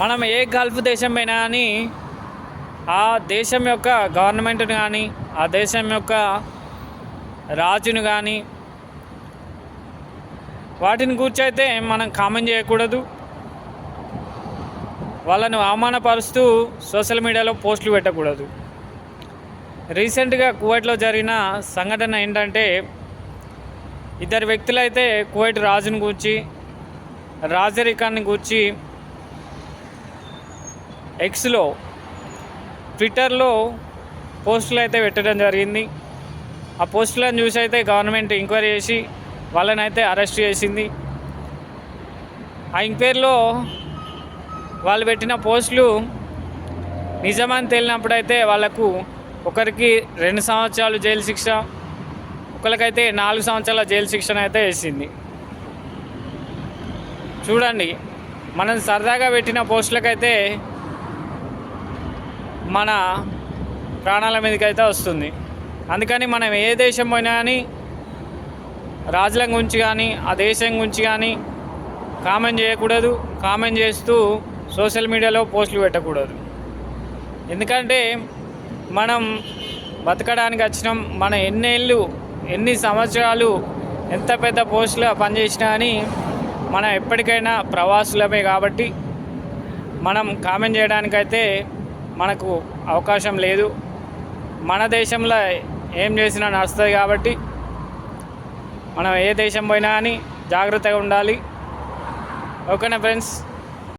మనం ఏ గల్ఫ్ దేశం పోయినా కానీ ఆ దేశం యొక్క గవర్నమెంట్ని కానీ ఆ దేశం యొక్క రాజును కానీ వాటిని కూర్చైతే మనం కామెంట్ చేయకూడదు. వాళ్ళను అవమానపరుస్తూ సోషల్ మీడియాలో పోస్టులు పెట్టకూడదు. రీసెంట్గా కువైట్లో జరిగిన సంఘటన ఏంటంటే, ఇద్దరు వ్యక్తులైతే కువైట్ రాజుని గూర్చి రాజరికాన్ని గూర్చి ఎక్స్లో ట్విట్టర్లో పోస్టులు అయితే పెట్టడం జరిగింది. ఆ పోస్టులను చూసి అయితే గవర్నమెంట్ ఎంక్వైరీ చేసి వాళ్ళని అయితే అరెస్ట్ చేసింది. ఆ ఎంక్వైరీలో వాళ్ళు పెట్టిన పోస్టులు నిజమని తేలినప్పుడైతే వాళ్ళకు ఒకరికి 2 సంవత్సరాలు జైలు శిక్ష, ఒకరికైతే 4 సంవత్సరాల జైలు శిక్షణ అయితే వేసింది. చూడండి, మనం సరదాగా పెట్టిన పోస్టులకైతే మన ప్రాణాల మీదకైతే వస్తుంది. అందుకని మనం ఏ దేశం పోయినా కానీ రాజుల గురించి కానీ ఆ దేశం గురించి కానీ కామెంట్ చేయకూడదు. కామెంట్ చేస్తూ సోషల్ మీడియాలో పోస్టులు పెట్టకూడదు. ఎందుకంటే మనం బతకడానికి వచ్చినాం. మన ఎన్ని సంవత్సరాలు ఎంత పెద్ద పోస్టులో పనిచేసినా కానీ మనం ఎప్పటికైనా ప్రవాసులమే కాబట్టి మనం కామెంట్ చేయడానికైతే మనకు అవకాశం లేదు. మన దేశంలో ఏం చేసినా నడుస్తుంది కాబట్టి మనం ఏ దేశం పోయినా కానీ జాగ్రత్తగా ఉండాలి. ఓకేనా ఫ్రెండ్స్?